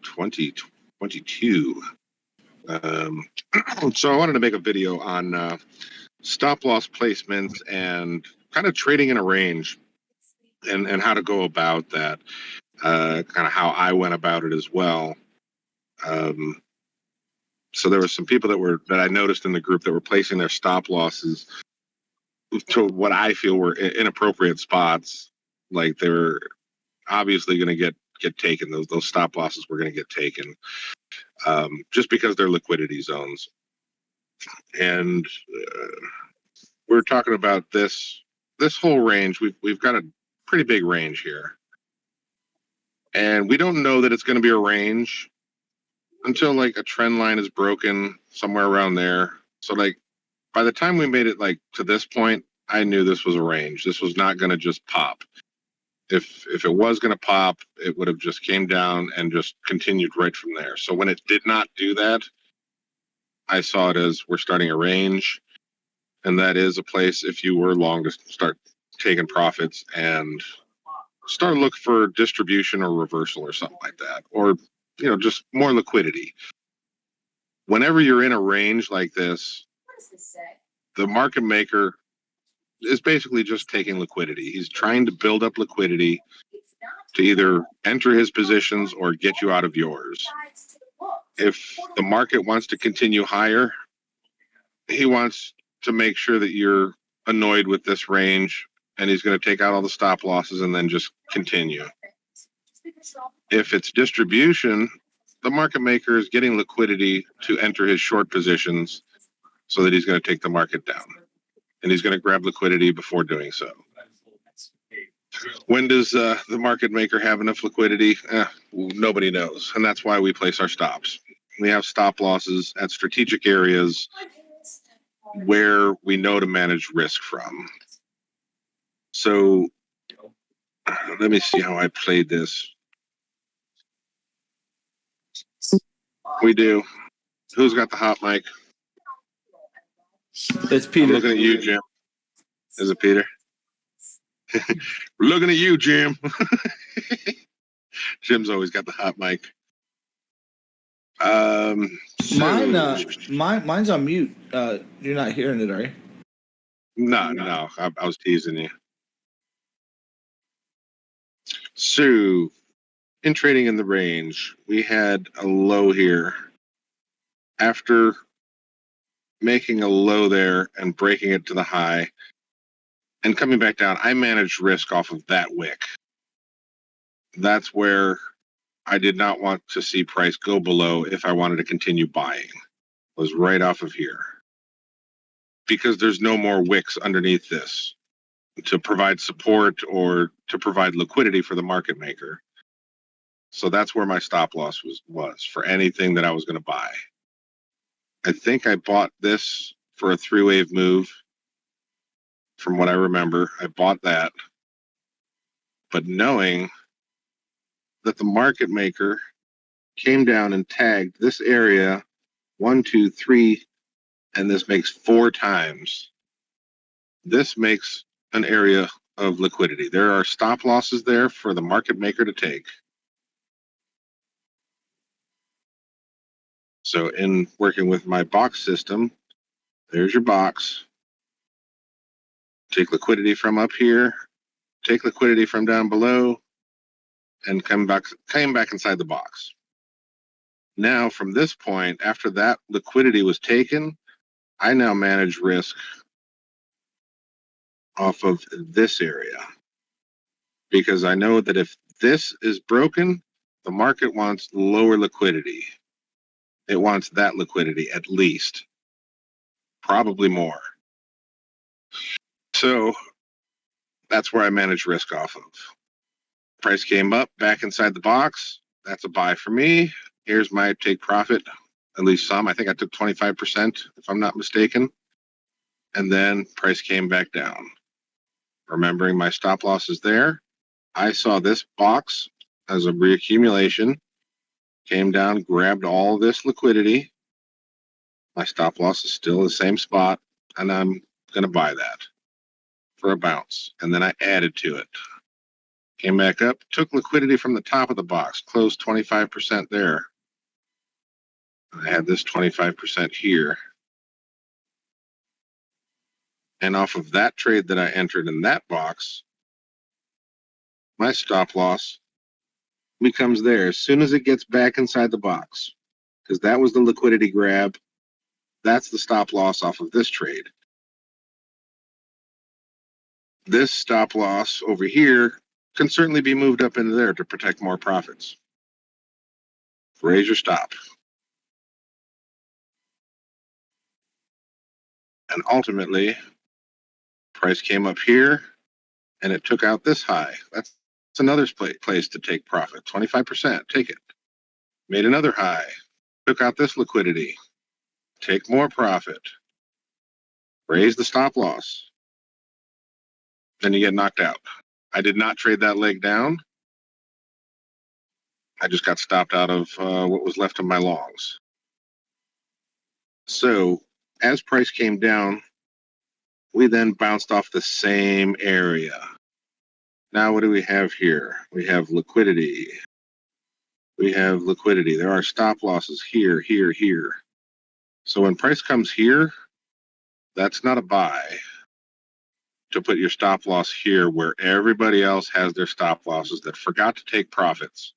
2022. So I wanted to make a video on stop loss placements and kind of trading in a range and how to go about that. Kind of how I went about it as well. So there were some people that I noticed in the group that were placing their stop losses to what I feel were inappropriate spots. Like they were obviously going to get taken. Those stop losses were going to get taken just because they're liquidity zones. And we're talking about this whole range. We've got a pretty big range here, and we don't know that it's going to be a range until like a trend line is broken somewhere around there. So like by the time we made it like to this point, I knew this was a range. This was not going to just pop. If it was going to pop, it would have just came down and just continued right from there. So when it did not do that, I saw it as we're starting a range, and that is a place if you were long to start taking profits and start look for distribution or reversal or something like that, or just more liquidity. Whenever you're in a range like this, the market maker is basically just taking liquidity. He's trying to build up liquidity to either enter his positions or get you out of yours. If the market wants to continue higher, he wants to make sure that you're annoyed with this range, and he's going to take out all the stop losses and then just continue. If it's distribution, the market maker is getting liquidity to enter his short positions so that he's going to take the market down. And he's going to grab liquidity before doing so. When does the market maker have enough liquidity? Nobody knows. And that's why we place our stops. We have stop losses at strategic areas where we know to manage risk from. So let me see how I played this. We do. Who's got the hot mic? It's Peter. I'm looking at you, Jim. Is it Peter? We're looking at you, Jim. Jim's always got the hot mic. Mine's on mute. You're not hearing it, are you? No. I was teasing you. So, in trading in the range, we had a low here. After making a low there and breaking it to the high and coming back down, I managed risk off of that wick. That's where I did not want to see price go below if I wanted to continue buying. Was right off of here. Because there's no more wicks underneath this to provide support or to provide liquidity for the market maker. So that's where my stop loss was for anything that I was going to buy. I think I bought this for a 3-wave move. From what I remember, I bought that. But knowing that the market maker came down and tagged this area 1, 2, 3, and this makes 4 times. This makes an area of liquidity. There are stop losses there for the market maker to take. So in working with my box system, there's your box. Take liquidity from up here, take liquidity from down below, and came back inside the box. Now, from this point, after that liquidity was taken, I now manage risk off of this area. Because I know that if this is broken, the market wants lower liquidity. It wants that liquidity at least, probably more. So that's where I manage risk off of. Price came up back inside the box. That's a buy for me. Here's my take profit, at least some. I think I took 25%, if I'm not mistaken. And then price came back down. Remembering my stop loss is there. I saw this box as a reaccumulation. Came down, grabbed all this liquidity. My stop loss is still the same spot, and I'm going to buy that for a bounce. And then I added to it. Came back up, took liquidity from the top of the box, closed 25% there. I had this 25% here. And off of that trade that I entered in that box, my stop loss becomes there as soon as it gets back inside the box, because that was the liquidity grab. That's the stop loss off of this trade. This stop loss over here can certainly be moved up into there to protect more profits. Raise your stop. And ultimately, price came up here and it took out this high. That's another place to take profit. 25%, take it. Made another high, took out this liquidity. Take more profit. Raise the stop loss. Then you get knocked out. I did not trade that leg down. I just got stopped out of what was left of my longs. So as price came down, we then bounced off the same area. Now what do we have here? We have liquidity. We have liquidity. There are stop losses here, here, here. So when price comes here, that's not a buy to put your stop loss here where everybody else has their stop losses that forgot to take profits.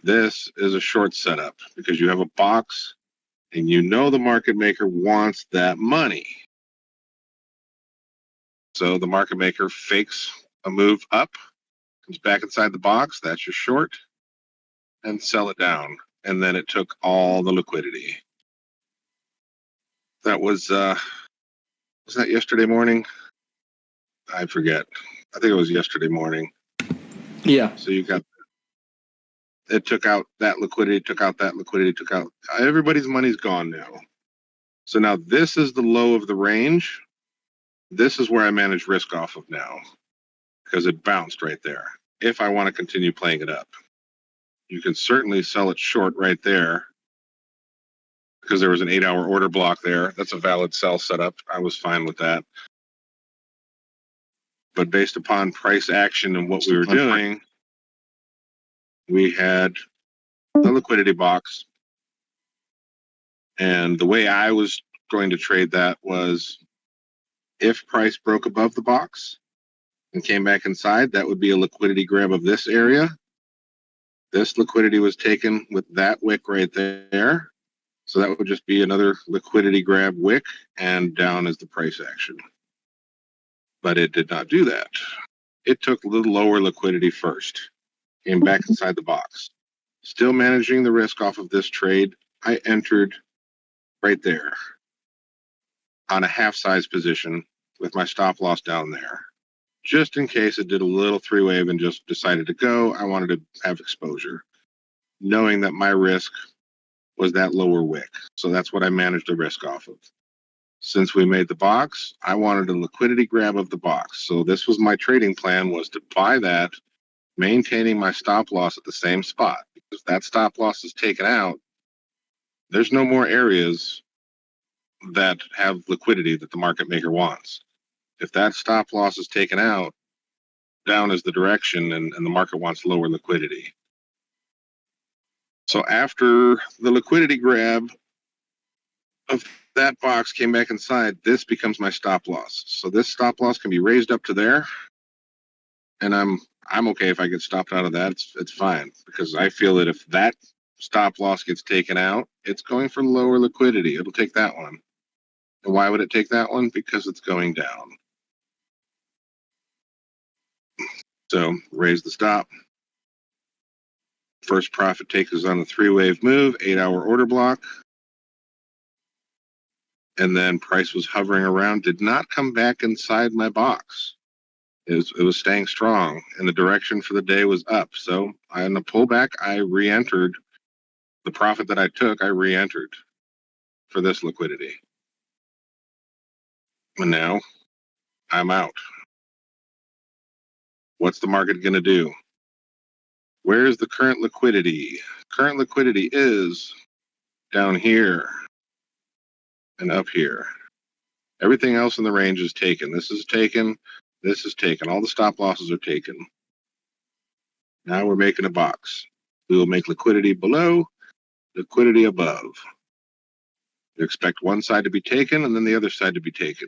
This is a short setup because you have a box and you know the market maker wants that money. So the market maker fakes a move up, comes back inside the box, that's your short, and sell it down. And then it took all the liquidity. That was that yesterday morning? I forget. I think it was yesterday morning. Yeah. So you got, it took out that liquidity, took out that liquidity, took out, everybody's money's gone now. So now this is the low of the range. This is where I manage risk off of now because it bounced right there. If I want to continue playing it up, you can certainly sell it short right there because there was an 8-hour order block there. That's a valid sell setup. I was fine with that. But based upon price action and what we were doing, we had a liquidity box. And the way I was going to trade that was if price broke above the box and came back inside, that would be a liquidity grab of this area. This liquidity was taken with that wick right there. So that would just be another liquidity grab wick and down is the price action. But it did not do that. It took a little lower liquidity first, came back inside the box. Still managing the risk off of this trade, I entered right there on a half size position with my stop loss down there. Just in case it did a little three wave and just decided to go, I wanted to have exposure, knowing that my risk was that lower wick. So that's what I managed the risk off of. Since we made the box, I wanted a liquidity grab of the box. So this was my trading plan, was to buy that, maintaining my stop loss at the same spot. If that stop loss is taken out, there's no more areas that have liquidity that the market maker wants. If that stop loss is taken out, down is the direction and the market wants lower liquidity. So after the liquidity grab of that box came back inside, this becomes my stop loss. So this stop loss can be raised up to there, and I'm okay if I get stopped out of that. It's fine because I feel that if that stop loss gets taken out, it's going for lower liquidity. It'll take that one. And why would it take that one? Because it's going down. So raise the stop. First profit take is on a 3-wave move, 8-hour order block. And then price was hovering around, did not come back inside my box. It was staying strong, and the direction for the day was up. So on the pullback, I re-entered the profit that I took. I re-entered for this liquidity, and now I'm out. What's the market going to do? Where is the current liquidity? Current liquidity is down here and up here. Everything else in the range is taken. This is taken. This is taken. All the stop losses are taken. Now we're making a box. We will make liquidity below, liquidity above. You expect one side to be taken and then the other side to be taken.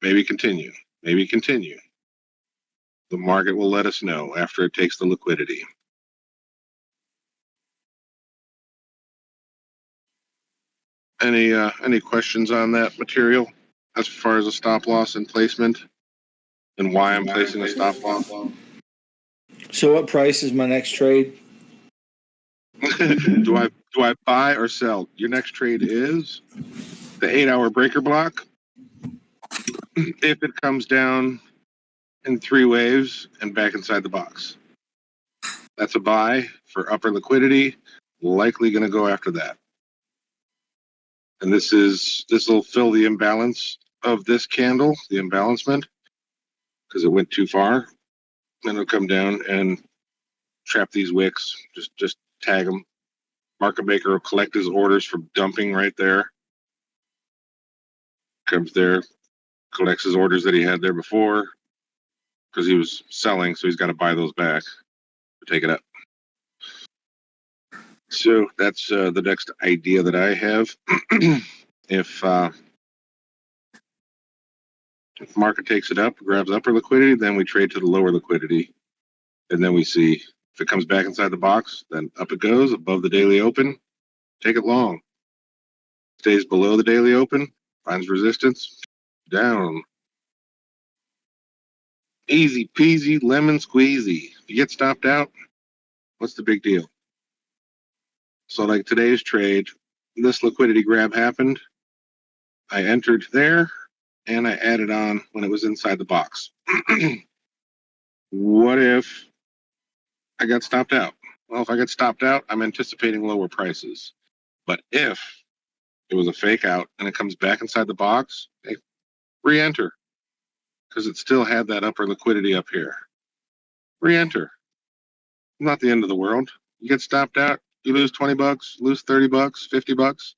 Maybe continue. Maybe continue. The market will let us know after it takes the liquidity. Any questions on that material as far as a stop loss and placement and why I'm placing a stop loss? So what price is my next trade? do I buy or sell? Your next trade is the 8-hour breaker block. If it comes down in 3 waves and back inside the box, that's a buy for upper liquidity. Likely going to go after that. And this will fill the imbalance of this candle, the imbalancement, because it went too far. Then it'll come down and trap these wicks. Just tag them. Market maker will collect his orders from dumping right there. Comes there, collects his orders that he had there before because he was selling, so he's got to buy those back to take it up. So that's the next idea that I have. If market takes it up, grabs upper liquidity, then we trade to the lower liquidity, and then we see if it comes back inside the box, then up it goes above the daily open. Take it long. Stays below the daily open, finds resistance, down. Easy peasy, lemon squeezy. If you get stopped out, what's the big deal? So like today's trade, this liquidity grab happened. I entered there and I added on when it was inside the box. What if I got stopped out? Well, if I get stopped out, I'm anticipating lower prices. But if it was a fake out and it comes back inside the box, hey, re-enter because it still had that upper liquidity up here. Re-enter. Not the end of the world. You get stopped out, you lose $20, lose $30, $50.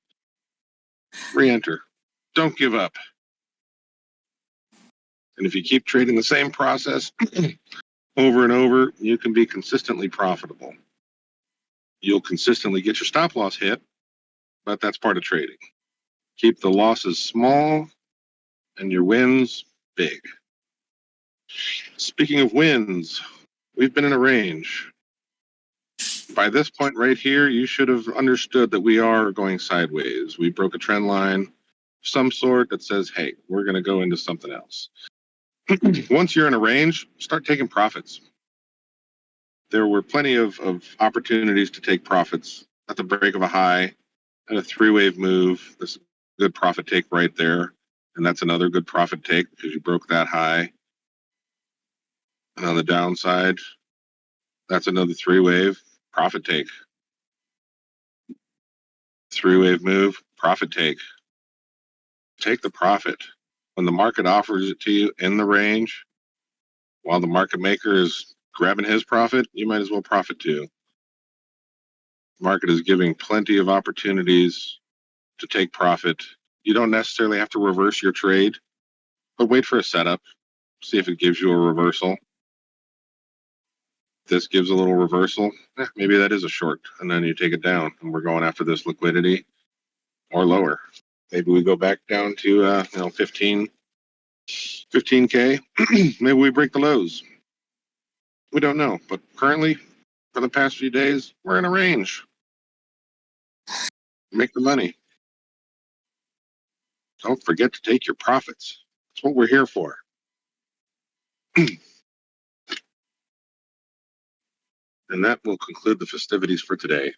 Re-enter. Don't give up. And if you keep trading the same process over and over, you can be consistently profitable. You'll consistently get your stop loss hit, but that's part of trading. Keep the losses small and your wins big. Speaking of wins, we've been in a range. By this point right here, you should have understood that we are going sideways. We broke a trend line of some sort that says, hey, we're going to go into something else. Once you're in a range, start taking profits. There were plenty of opportunities to take profits at the break of a high, at a 3-wave move. There's a good profit take right there. And that's another good profit take because you broke that high. And on the downside, that's another 3-wave profit take. 3-wave move, profit take. Take the profit. When the market offers it to you in the range, while the market maker is grabbing his profit, you might as well profit too. The market is giving plenty of opportunities to take profit. You don't necessarily have to reverse your trade, but wait for a setup. See if it gives you a reversal. This gives a little reversal. Maybe that is a short, and then you take it down, and we're going after this liquidity or lower. Maybe we go back down to 15K. Maybe we break the lows. We don't know, but currently, for the past few days, we're in a range. Make the money. Don't forget to take your profits. That's what we're here for. And that will conclude the festivities for today.